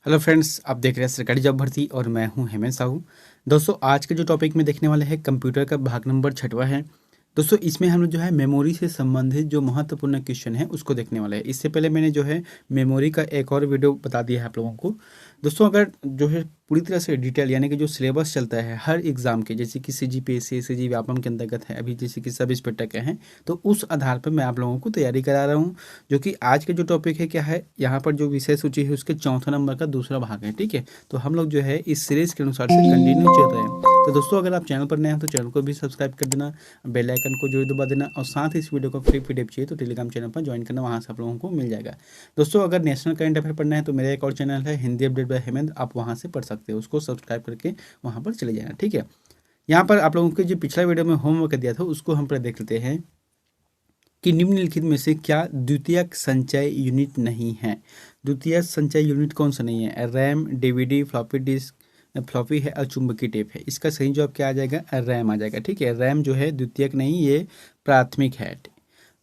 Hello friends, आप देख रहे हैं सरकारी जॉब भर्ती और मैं हूं हेमंत साहू। दोस्तों, आज के जो टॉपिक में देखने वाले हैं कंप्यूटर का भाग नंबर 6वां है। दोस्तों, इसमें हम लोग जो है मेमोरी से संबंधित जो महत्वपूर्ण क्वेश्चन है उसको देखने वाले हैं। इससे पहले मैंने जो है मेमोरी का एक और वीडियो बता दिया है आप लोगों को। दोस्तों, अगर जो है पूरी तरह से डिटेल यानी कि जो सिलेबस चलता है हर एग्जाम के, जैसे कि CGPSC SAG व्यापम के अंतर्गत है, अभी जैसे कि सब इंस्पेक्टर के हैं, तो उस आधार पर मैं आप लोगों को तैयारी करा रहा हूँ। जो कि आज के जो टॉपिक है क्या है, यहाँ पर जो विषय सूची है उसके चौथा नंबर का दूसरा भाग है। ठीक है, तो हम लोग जो है इस सीरीज के अनुसार से कंटिन्यू चल रहे हैं। तो दोस्तों, अगर आप चैनल पर नए हैं तो चैनल को भी सब्सक्राइब कर देना, बेल आइकन को जरूर दबा देना, और साथ ही इस वीडियो को फ्री PDF चाहिए तो टेलीग्राम चैनल पर ज्वाइन करना, वहाँ से आप लोगों को मिल जाएगा। दोस्तों, अगर नेशनल करंट अफेयर पढ़ना है तो मेरा एक और चैनल है हिंदी अपडेट बाय हेमंत, आप वहाँ से पढ़ सकते हो, उसको सब्सक्राइब करके वहाँ पर चले जाना। ठीक है, यहाँ पर आप लोगों के जो पिछला वीडियो में होमवर्क दिया था उसको हम पर देख लेते हैं कि निम्नलिखित में से क्या द्वितीयक संचय यूनिट नहीं है। द्वितीयक संचय यूनिट कौन सा नहीं है? RAM, DVD, floppy disk, floppy है और चुंबकीय टेप है। इसका सही जवाब क्या आ जाएगा? रैम आ जाएगा। ठीक है, रैम जो है द्वितीयक नहीं, ये प्राथमिक है।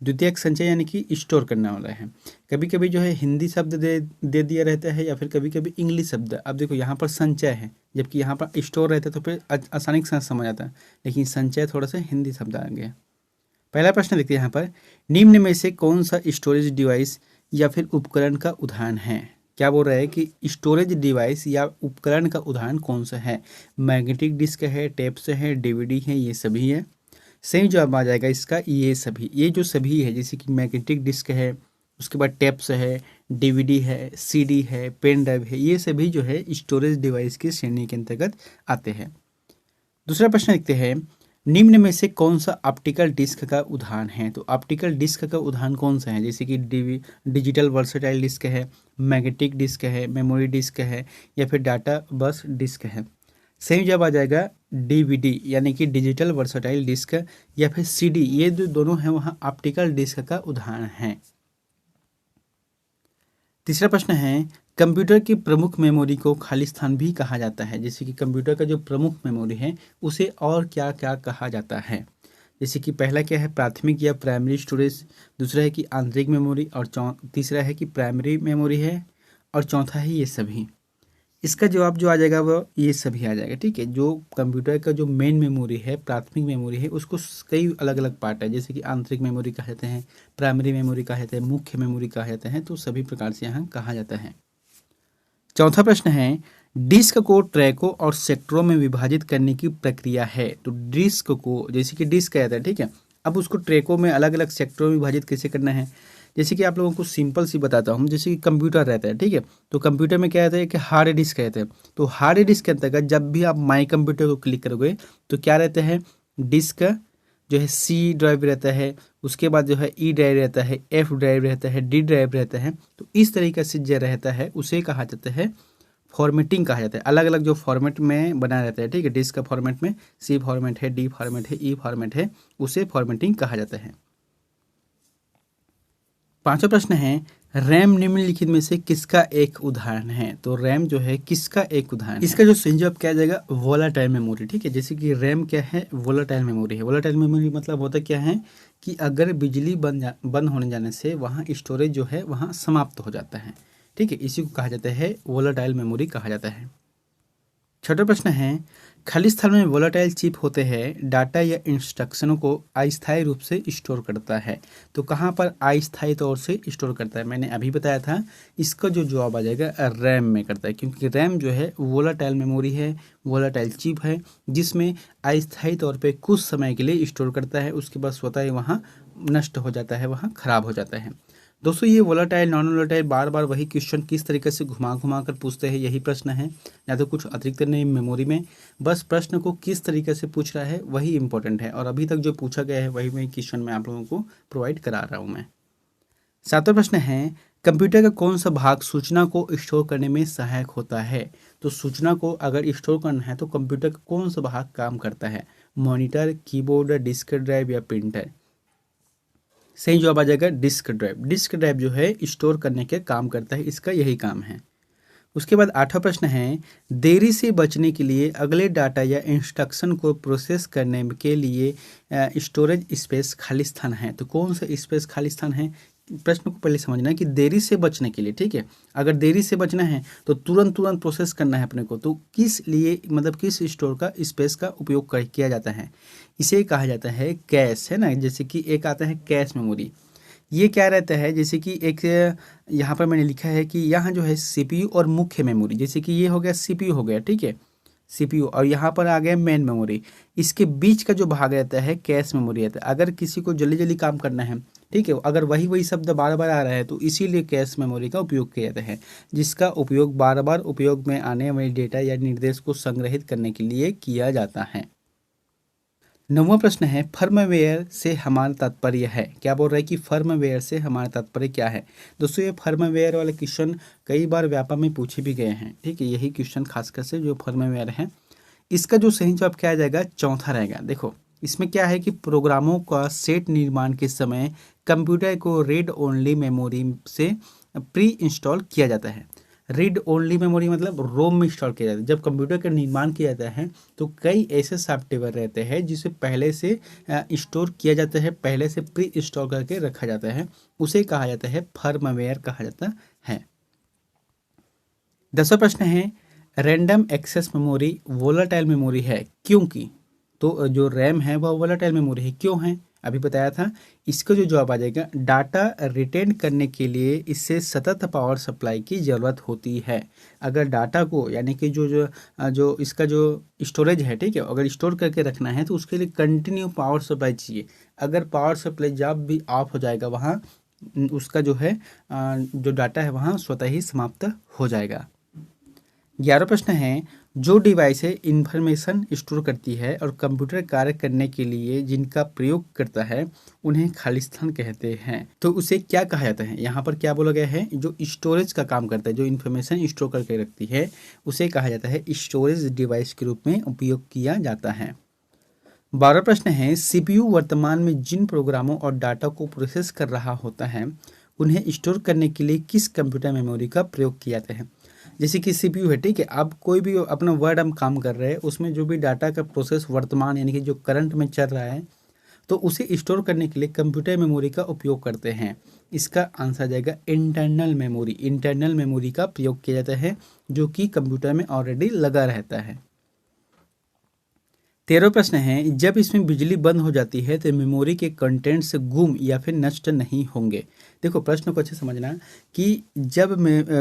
द्वितीयक संचय यानी कि स्टोर करने वाला है। कभी कभी जो है हिंदी शब्द दे दिया रहता है या फिर कभी कभी इंग्लिश शब्द। अब देखो, यहाँ पर संचय है जबकि यहाँ पर स्टोर रहता है तो फिर आसानी से समझ आता है, लेकिन संचय थोड़ा सा हिंदी शब्द आ गया। पहला प्रश्न देखते हैं यहाँ पर, निम्न में से कौन सा स्टोरेज डिवाइस या फिर उपकरण का उदाहरण है? क्या बोल रहा है कि स्टोरेज डिवाइस या उपकरण का उदाहरण कौन सा है? मैग्नेटिक डिस्क है, टेप्स है, DVD है, ये सभी है। सही जवाब आ जाएगा इसका ये सभी। ये जो सभी है, जैसे कि मैग्नेटिक डिस्क है, उसके बाद टेप्स है, DVD है, CD है, पेन ड्राइव है, ये सभी जो है स्टोरेज डिवाइस की श्रेणी के अंतर्गत आते हैं। दूसरा प्रश्न देखते हैं, निम्न में से कौन सा ऑप्टिकल डिस्क का उदाहरण है? तो ऑप्टिकल डिस्क का उदाहरण कौन सा है? जैसे कि डिजिटल वर्सेटाइल डिस्क है, मैग्नेटिक डिस्क है, मेमोरी डिस्क है, या फिर डाटा बस डिस्क है। सही जवाब आ जाएगा DVD यानी कि डिजिटल वर्सेटाइल डिस्क, या फिर CD, ये जो दोनों हैं वहाँ ऑप्टिकल डिस्क का उदाहरण है। तीसरा प्रश्न है, कंप्यूटर की प्रमुख मेमोरी को खाली स्थान भी कहा जाता है। जैसे कि कंप्यूटर का जो प्रमुख मेमोरी है उसे और क्या क्या कहा जाता है? जैसे कि पहला क्या है, प्राथमिक या प्राइमरी स्टोरेज। दूसरा है कि आंतरिक मेमोरी, और तीसरा है कि प्राइमरी मेमोरी है, और चौथा है ये सभी। इसका जवाब जो आ जाएगा वो ये सभी आ जाएगा। ठीक है, जो कंप्यूटर का जो मेन मेमोरी है, प्राथमिक मेमोरी है, उसको कई अलग अलग पार्ट है, जैसे कि आंतरिक मेमोरी कहा जाते हैं, प्राइमरी मेमोरी कहा जाता है, मुख्य मेमोरी कहा जाता है, तो सभी प्रकार से यहाँ कहा जाता है। चौथा प्रश्न है, डिस्क को ट्रैकों और सेक्टरों में विभाजित करने की प्रक्रिया है। तो डिस्क को, जैसे कि डिस्क कहता है, ठीक है, अब उसको ट्रैकों में अलग अलग सेक्टरों में विभाजित कैसे करना है? जैसे कि आप लोगों को सिंपल सी बताता हूँ, जैसे कि कंप्यूटर रहता है, ठीक है, तो कंप्यूटर में क्या रहता है कि हार्ड डिस्क रहता है। तो हार्ड डिस्क के अंतर्गत जब भी आप माई कंप्यूटर को क्लिक करोगे तो क्या रहता है, डिस्क जो है C ड्राइव रहता है, उसके बाद जो है E ड्राइव रहता है, F ड्राइव रहता है, D ड्राइव रहता है। तो इस तरीके से जो रहता है उसे कहा जाता है फॉर्मेटिंग कहा जाता है। अलग अलग जो फॉर्मेट में बना रहता है, ठीक है, डिस्क का फॉर्मेट में C फॉर्मेट है, D फॉर्मेट है, E फॉर्मेट है, उसे फॉर्मेटिंग कहा जाता है। पांचवा प्रश्न है, रैम निम्नलिखित में से किसका एक उदाहरण है? तो रैम जो है किसका एक उदाहरण है? इसका जो सही जवाब क्या जाएगा, वोलाटाइल मेमोरी। ठीक है, जैसे कि रैम क्या है, वोलाटाइल मेमोरी है। वोलाटाइल मेमोरी मतलब होता क्या है कि अगर बिजली बंद होने जाने से वहाँ स्टोरेज जो है वहाँ समाप्त हो जाता है। ठीक है, इसी को कहा जाता है वोलाटाइल मेमोरी कहा जाता है। छठा प्रश्न है, खाली स्थान में वोलेटाइल चिप होते हैं, डाटा या इंस्ट्रक्शनों को अस्थायी रूप से स्टोर करता है। तो कहाँ पर अस्थायी तौर से स्टोर करता है? मैंने अभी बताया था, इसका जो जवाब आ जाएगा रैम में करता है, क्योंकि रैम जो है वोलेटाइल मेमोरी है, वोलेटाइल चिप है, जिसमें अस्थायी तौर पे कुछ समय के लिए स्टोर करता है, उसके बाद स्वतः ही वहाँ नष्ट हो जाता है, वहाँ खराब हो जाता है। दोस्तों, ये वोलेटाइल नॉन वोलेटाइल बार बार वही क्वेश्चन किस तरीके से घुमा घुमा कर पूछते हैं, यही प्रश्न है, या तो कुछ अतिरिक्त नहीं मेमोरी में, बस प्रश्न को किस तरीके से पूछ रहा है वही इंपॉर्टेंट है, और अभी तक जो पूछा गया है वही मैं क्वेश्चन में आप लोगों को प्रोवाइड करा रहा हूँ मैं। सातवां प्रश्न है, कंप्यूटर का कौन सा भाग सूचना को स्टोर करने में सहायक होता है? तो सूचना को अगर स्टोर करना है तो कंप्यूटर का कौन सा भाग काम करता है? मॉनिटर, कीबोर्ड, डिस्क ड्राइव या प्रिंटर? सही जवाब आ जाएगा डिस्क ड्राइव। डिस्क ड्राइव जो है स्टोर करने के काम करता है, इसका यही काम है। उसके बाद आठवां प्रश्न है, देरी से बचने के लिए अगले डाटा या इंस्ट्रक्शन को प्रोसेस करने के लिए स्टोरेज स्पेस खाली स्थान है। तो कौन सा स्पेस खाली स्थान है? प्रश्न को पहले समझना है कि देरी से बचने के लिए, ठीक है, अगर देरी से बचना है तो तुरंत तुरंत प्रोसेस करना है अपने को, तो किस लिए मतलब किस स्टोर का स्पेस का उपयोग किया जाता है, इसे कहा जाता है कैश, है ना। जैसे कि एक आता है कैश मेमोरी, ये क्या रहता है, जैसे कि एक यहाँ पर मैंने लिखा है कि यहाँ जो है सीपीयू और मुख्य मेमोरी, जैसे कि ये हो गया सीपीयू हो गया, ठीक है, सीपीयू, और यहाँ पर आ गया मेन मेमोरी, इसके बीच का जो भाग रहता है कैश मेमोरी रहता है। अगर किसी को जल्दी जल्दी काम करना है, ठीक है, अगर वही वही शब्द बार बार आ रहा है तो इसीलिए कैश मेमोरी का उपयोग किया जाता है, जिसका उपयोग बार बार उपयोग में आने वाले डेटा या निर्देश को संग्रहित करने के लिए किया जाता है। 9वां प्रश्न है फर्मवेयर से हमारा तात्पर्य है। क्या बोल रहा है कि फर्मवेयर से हमारा तात्पर्य क्या है। दोस्तों ये फर्मवेयर वाले क्वेश्चन कई बार व्यापक में पूछे भी गए हैं, ठीक है, यही क्वेश्चन खासकर से जो फर्मवेयर है, इसका जो सही जवाब क्या आ जाएगा, चौथा रहेगा। देखो इसमें क्या है कि प्रोग्रामों का सेट निर्माण के समय कंप्यूटर को रीड ओनली मेमोरी से प्री इंस्टॉल किया जाता है। रीड ओनली मेमोरी मतलब रोम में इंस्टॉल किया जाता है। जब कंप्यूटर का निर्माण किया जाता है तो कई ऐसे सॉफ्टवेयर रहते हैं जिसे पहले से स्टोर किया जाता है, पहले से प्री इंस्टॉल करके रखा जाता है, उसे कहा जाता है फर्मवेयर कहा जाता है। 10वां प्रश्न है random access memory volatile memory है क्योंकि, तो जो रैम है वह वोलाटाइल मेमोरी है, क्यों है, अभी बताया था। इसका जो जवाब आ जाएगा डाटा रिटेन करने के लिए इससे सतत पावर सप्लाई की ज़रूरत होती है। अगर डाटा को यानी कि जो जो जो इसका जो स्टोरेज है, ठीक है, अगर स्टोर करके रखना है तो उसके लिए कंटिन्यू पावर सप्लाई चाहिए। अगर पावर सप्लाई जब भी ऑफ हो जाएगा वहाँ उसका जो है जो डाटा है वहाँ स्वतः ही समाप्त हो जाएगा। 11वां प्रश्न है जो डिवाइसें इंफॉर्मेशन स्टोर करती है और कंप्यूटर कार्य करने के लिए जिनका प्रयोग करता है उन्हें खालिस्तान कहते हैं, तो उसे क्या कहा जाता है। यहाँ पर क्या बोला गया है, जो स्टोरेज का काम करता है, जो इंफॉर्मेशन स्टोर करके रखती है उसे कहा जाता है स्टोरेज डिवाइस के रूप में उपयोग किया जाता है। 12वां प्रश्न है सीपीयू वर्तमान में जिन प्रोग्रामों और डाटा को प्रोसेस कर रहा होता है उन्हें स्टोर करने के लिए किस कंप्यूटर मेमोरी का प्रयोग किया जाता है। जैसे कि सीपीयू है, ठीक है, आप कोई भी अपना वर्ड हम काम कर रहे हैं उसमें जो भी डाटा का प्रोसेस वर्तमान यानी कि जो करंट में चल रहा है तो उसे स्टोर करने के लिए कंप्यूटर मेमोरी का उपयोग करते हैं। इसका आंसर आ जाएगा इंटरनल मेमोरी। इंटरनल मेमोरी का प्रयोग किया जाता है जो कि कंप्यूटर में ऑलरेडी लगा रहता है। 13वां प्रश्न है जब इसमें बिजली बंद हो जाती है तो मेमोरी के कंटेंट्स गुम या फिर नष्ट नहीं होंगे। देखो प्रश्न को अच्छे समझना कि जब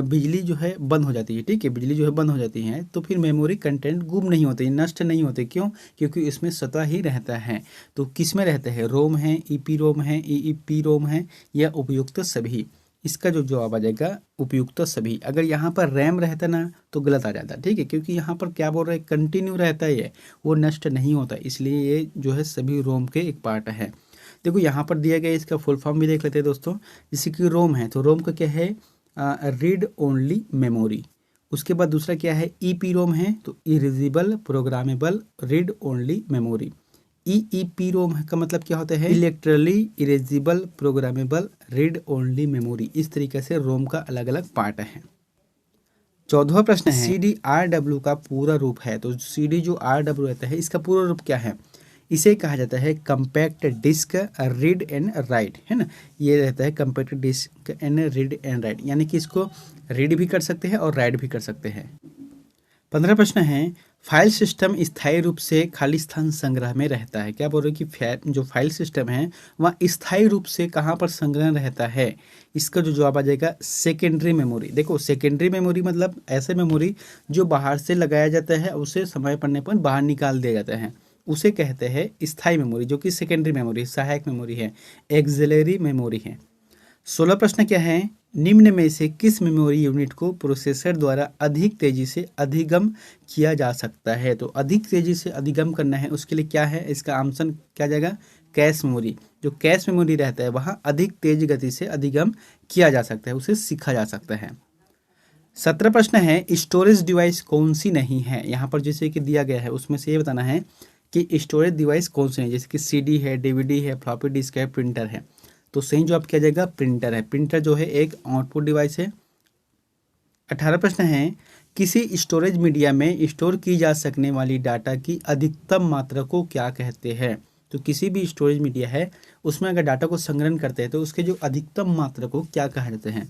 बिजली जो है बंद हो जाती है, ठीक है, बिजली जो है बंद हो जाती है तो फिर मेमोरी कंटेंट गुम नहीं होते, नष्ट नहीं होते, क्यों, क्योंकि इसमें स्वतः ही रहता है। तो किस में रहता है, रोम है, ईपी रोम है, ईईपी रोम है या उपयुक्त सभी। इसका जो जवाब आ जाएगा उपयुक्त सभी। अगर यहाँ पर रैम रहता ना तो गलत आ जाता, ठीक है, क्योंकि यहाँ पर क्या बोल रहे हैं कंटिन्यू रहता है, वो नष्ट नहीं होता, इसलिए ये जो है सभी रोम के एक पार्ट है। देखो यहाँ पर दिया गया इसका फुल फॉर्म भी देख लेते हैं दोस्तों। जैसे कि रोम है तो रोम का क्या है, रीड ओनली मेमोरी। उसके बाद दूसरा क्या है, ईपी रोम है तो erasable programmable read only memory. EEP ROM का मतलब क्या होता है, electrically erasable programmable read only memory. इस तरीके से रोम का अलग अलग पार्ट है। 14वां प्रश्न है CDRW का पूरा रूप है, तो CD जो RW रहता है इसका पूरा रूप क्या है। इसे कहा जाता है compact disc read and write, है ना, ये रहता है compact disc and read and write, यानी कि इसको रीड भी कर सकते हैं और राइट भी कर सकते हैं। 15वां प्रश्न है फाइल सिस्टम स्थायी रूप से खाली स्थान संग्रह में रहता है। क्या बोल रहे हैं कि जो फाइल सिस्टम है वह स्थायी रूप से कहाँ पर संग्रह रहता है। इसका जो जवाब आ जाएगा सेकेंडरी मेमोरी। देखो सेकेंडरी मेमोरी मतलब ऐसे मेमोरी जो बाहर से लगाया जाता है उसे समय पड़ने पर बाहर निकाल दिया जाता है, उसे कहते हैं स्थायी मेमोरी, जो कि सेकेंडरी मेमोरी सहायक मेमोरी है, एक्सिलरी मेमोरी है। 16 प्रश्न क्या है, निम्न में से किस मेमोरी यूनिट को प्रोसेसर द्वारा अधिक तेजी से अधिगम किया जा सकता है। तो अधिक तेजी से अधिगम करना है उसके लिए क्या है, इसका ऑप्शन क्या जाएगा, कैश मेमोरी। जो कैश मेमोरी रहता है वहाँ अधिक तेज गति से अधिगम किया जा सकता है, उसे सीखा जा सकता है। 17 प्रश्न है स्टोरेज डिवाइस कौन सी नहीं है। यहाँ पर जैसे कि दिया गया है उसमें से ये बताना है कि स्टोरेज डिवाइस कौन सी नहीं, जैसे कि CD है, DVD है, फ्लॉपी डिस्क है, प्रिंटर है। तो सही जवाब क्या जाएगा, प्रिंटर है। प्रिंटर जो है एक आउटपुट डिवाइस है। 18 प्रश्न है किसी स्टोरेज मीडिया में स्टोर की जा सकने वाली डाटा की अधिकतम मात्रा को क्या कहते हैं। तो किसी भी स्टोरेज मीडिया है उसमें अगर डाटा को संग्रहण करते हैं तो उसके जो अधिकतम मात्रा को क्या कहा जाता है,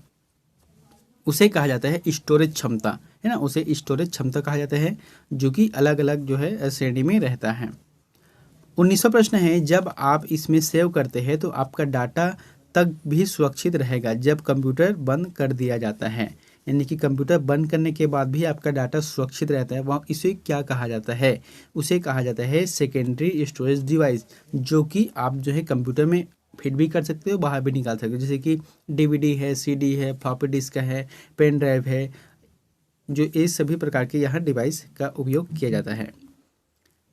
उसे कहा जाता है स्टोरेज क्षमता, है ना, उसे स्टोरेज क्षमता कहा जाता है, जो कि अलग अलग जो है श्रेणी में रहता है। 19वां प्रश्न है, जब आप इसमें सेव करते हैं तो आपका डाटा तक भी सुरक्षित रहेगा जब कंप्यूटर बंद कर दिया जाता है, यानी कि कंप्यूटर बंद करने के बाद भी आपका डाटा सुरक्षित रहता है, वहाँ इसे क्या कहा जाता है, उसे कहा जाता है सेकेंडरी स्टोरेज डिवाइस, जो कि आप जो है कंप्यूटर में फिट भी कर सकते हो, बाहर भी निकाल सकते हो, जैसे कि डीवीडी है, सीडी है, फ्लॉपी डिस्क है, पेन ड्राइव है, जो ये सभी प्रकार के यहाँ डिवाइस का उपयोग किया जाता है।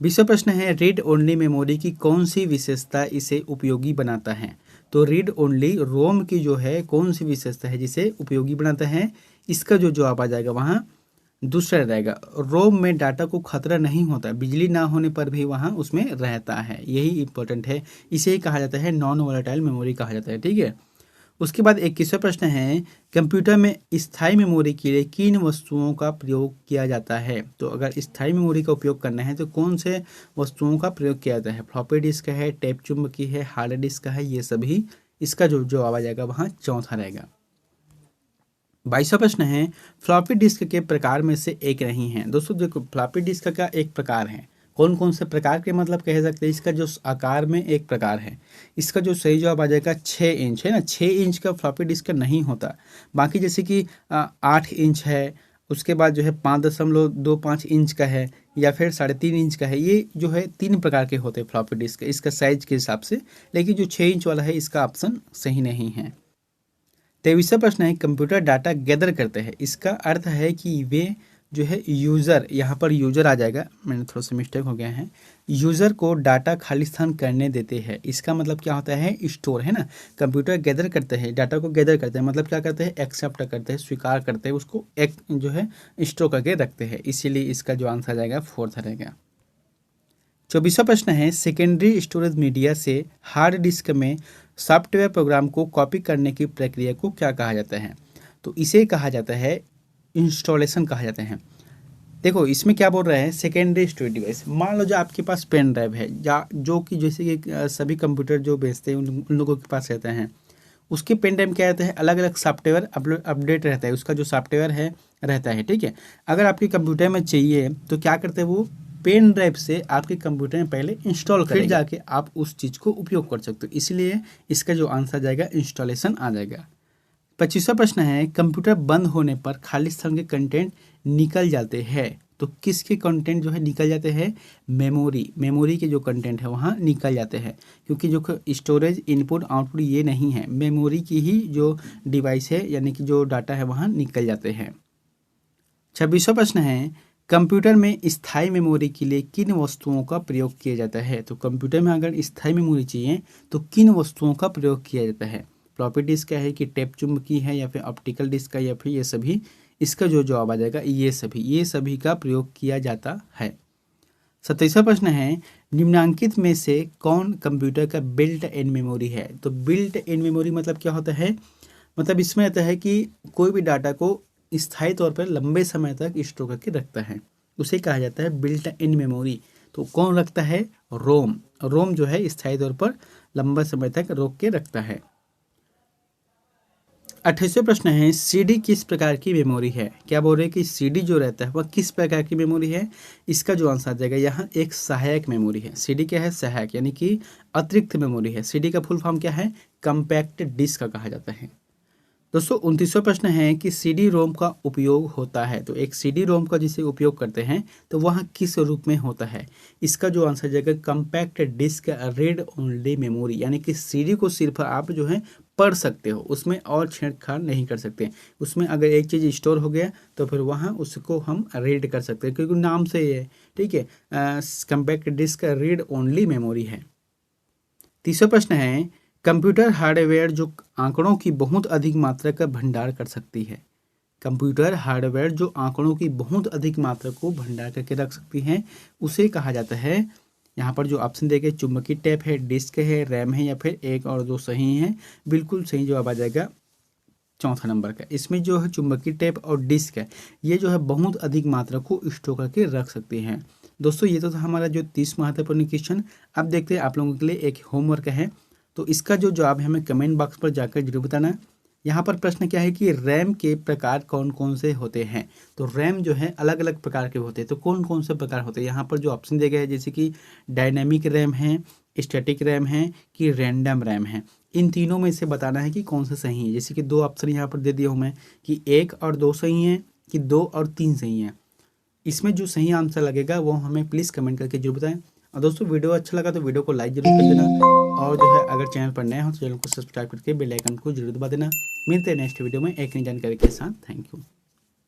20वां प्रश्न है, रीड ओनली मेमोरी की कौन सी विशेषता इसे उपयोगी बनाता है। तो रीड ओनली रोम की जो है कौन सी विशेषता है जिसे उपयोगी बनाता है, इसका जो जवाब आ जाएगा वहाँ दूसरा रहेगा। रोम में डाटा को खतरा नहीं होता, बिजली ना होने पर भी वहाँ उसमें रहता है, यही इंपॉर्टेंट है, इसे ही कहा जाता है नॉन वोलेटाइल मेमोरी कहा जाता है, ठीक है। उसके बाद 21वां प्रश्न है, कंप्यूटर में स्थायी मेमोरी के लिए किन वस्तुओं का प्रयोग किया जाता है। तो अगर स्थायी मेमोरी का उपयोग करना है तो कौन से वस्तुओं का प्रयोग किया जाता है, फ्लॉपी डिस्क है, टेप चुंबकी है, हार्ड डिस्क है, ये सभी, इसका जो जवाब आ जाएगा वहाँ चौथा रहेगा। 22वां प्रश्न है, फ्लॉपी डिस्क के प्रकार में से एक नहीं है। दोस्तों देखो, फ्लॉपी डिस्क का एक प्रकार है, कौन कौन से प्रकार के मतलब कह सकते हैं, इसका जो आकार में एक प्रकार है, इसका जो सही जवाब आ जाएगा 6 इंच, है ना, 6 इंच का फ्लॉपी डिस्क नहीं होता। बाकी जैसे कि 8 इंच है, उसके बाद जो है 5.25 इंच का है, या फिर 3.5 इंच का है, ये जो है 3 प्रकार के होते हैं फ्लॉपी डिस्क इसका साइज के हिसाब से, लेकिन जो 6 इंच वाला है इसका ऑप्शन सही नहीं है। 23वां प्रश्न है, कंप्यूटर डाटा गैदर करते हैं, इसका अर्थ है कि वे जो है यूज़र, यहाँ पर यूज़र आ जाएगा, मैंने थोड़ा सा मिस्टेक हो गया है, यूज़र को डाटा खाली स्थान करने देते हैं, इसका मतलब क्या होता है, स्टोर, है ना। कंप्यूटर गैदर करते हैं, डाटा को गैदर करते हैं, मतलब क्या करते हैं, एक्सेप्ट करते हैं, स्वीकार करते हैं, उसको एक जो है स्टोर करके रखते हैं, इसीलिए इसका जो आंसर आ जाएगा 4 रहेगा। 24वां प्रश्न है, सेकेंडरी स्टोरेज मीडिया से हार्ड डिस्क में सॉफ्टवेयर प्रोग्राम को कॉपी करने की प्रक्रिया को क्या कहा जाता है। तो इसे कहा जाता है इंस्टॉलेशन कहा जाता है। देखो इसमें क्या बोल रहे हैं, सेकेंडरी स्टोरेज डिवाइस, मान लो जो आपके पास पेन ड्राइव है, जो कि जैसे कि सभी कंप्यूटर जो बेचते हैं उन लोगों के पास रहता है, उसके पेन ड्राइव क्या रहता है, अलग अलग सॉफ्टवेयर अपडेट रहता है, उसका जो सॉफ्टवेयर है रहता है, ठीक है। अगर आपके कंप्यूटर में चाहिए तो क्या करते हैं, वो पेन ड्राइव से आपके कंप्यूटर में पहले इंस्टॉल करें, फिर जाके आप उस चीज़ को उपयोग कर सकते हो, इसलिए इसका जो आंसर जाएगा इंस्टॉलेशन आ जाएगा। 25वां प्रश्न है, कंप्यूटर बंद होने पर खाली स्थान के कंटेंट निकल जाते हैं, तो किसके कंटेंट जो है निकल जाते हैं, मेमोरी के जो कंटेंट है वहाँ निकल जाते हैं, क्योंकि जो स्टोरेज इनपुट आउटपुट ये नहीं है, मेमोरी की ही जो डिवाइस है यानी कि जो डाटा है वहाँ निकल जाते हैं। 26वां प्रश्न है, कंप्यूटर में स्थायी मेमोरी के लिए किन वस्तुओं का प्रयोग किया जाता है। तो कंप्यूटर में अगर स्थायी मेमोरी चाहिए तो किन वस्तुओं का प्रयोग किया जाता है, फ्लॉपी डिस्क का है कि टेप चुंबकी है या फिर ऑप्टिकल डिस्क का या फिर ये सभी, इसका जो जवाब आ जाएगा ये सभी का प्रयोग किया जाता है। 27वां प्रश्न है, निम्नांकित में से कौन कंप्यूटर का बिल्ट इन मेमोरी है। तो बिल्ट इन मेमोरी मतलब क्या होता है, मतलब इसमें रहता है कि कोई भी डाटा को स्थायी तौर पर लंबे समय तक स्टोर करके रखता है, उसे कहा जाता है बिल्ट इन मेमोरी। तो कौन रखता है, रोम जो है स्थायी तौर पर लंबा समय तक रोक के रखता है। 28वां प्रश्न है, सीडी किस प्रकार की मेमोरी है। क्या बोल रहे हैं कि सीडी जो रहता है वह किस प्रकार की मेमोरी है, इसका जो आंसर आ जाएगा यहाँ एक सहायक मेमोरी है। सीडी क्या है, सहायक, यानी कि अतिरिक्त मेमोरी है। सीडी का फुल फॉर्म क्या है, कंपैक्ट डिस्क का कहा जाता है। दोस्तों 29वां प्रश्न है कि सीडी रोम का उपयोग होता है, तो एक सीडी रोम का जिसे उपयोग करते हैं तो वह किस रूप में होता है, इसका जो आंसर जाएगा compact disc read only memory, यानी कि सीडी को सिर्फ आप जो है पढ़ सकते हो, उसमें और छेड़छाड़ नहीं कर सकते, उसमें अगर एक चीज़ स्टोर हो गया तो फिर वहाँ उसको हम रीड कर सकते हैं, क्योंकि नाम से ये, ठीक है, compact disc read only memory है। 30वां प्रश्न है, कंप्यूटर हार्डवेयर जो आंकड़ों की बहुत अधिक मात्रा का भंडार कर सकती है। कंप्यूटर हार्डवेयर जो आंकड़ों की बहुत अधिक मात्रा को भंडार करके रख सकती हैं उसे कहा जाता है, यहाँ पर जो ऑप्शन देखे चुंबकीय टेप है, डिस्क है, रैम है या फिर 1 और 2 सही हैं, बिल्कुल सही जवाब आ जाएगा चौथा नंबर का। इसमें जो है चुंबकीय टेप और डिस्क है ये जो है बहुत अधिक मात्रा को स्टोर करके रख सकते हैं। दोस्तों ये तो था हमारा जो 30 महत्वपूर्ण क्वेश्चन। अब देखते हैं आप लोगों के लिए एक होमवर्क है, तो इसका जो जवाब है हमें कमेंट बॉक्स पर जाकर जरूर बताना। यहाँ पर प्रश्न क्या है कि रैम के प्रकार कौन कौन से होते हैं। तो रैम जो है अलग अलग प्रकार के होते हैं, तो कौन कौन से प्रकार होते हैं यहाँ पर जो ऑप्शन दिए गए हैं, जैसे कि डायनेमिक रैम है, स्टैटिक रैम है कि रैंडम रैम है। इन तीनों में से बताना है कि कौन सा सही है। जैसे कि 2 ऑप्शन यहाँ पर दे दिया हूँ मैं कि 1 और 2 सही हैं कि 2 और 3 सही हैं। इसमें जो सही आंसर लगेगा वो हमें प्लीज़ कमेंट करके जरूर बताएं। और दोस्तों वीडियो अच्छा लगा तो वीडियो को लाइक जरूर कर देना, और जो है अगर चैनल पर नए हो तो चैनल को सब्सक्राइब करके बेल आइकन को जरूर दबा देना। मिलते हैं नेक्स्ट वीडियो में एक नई जानकारी के साथ। Thank you.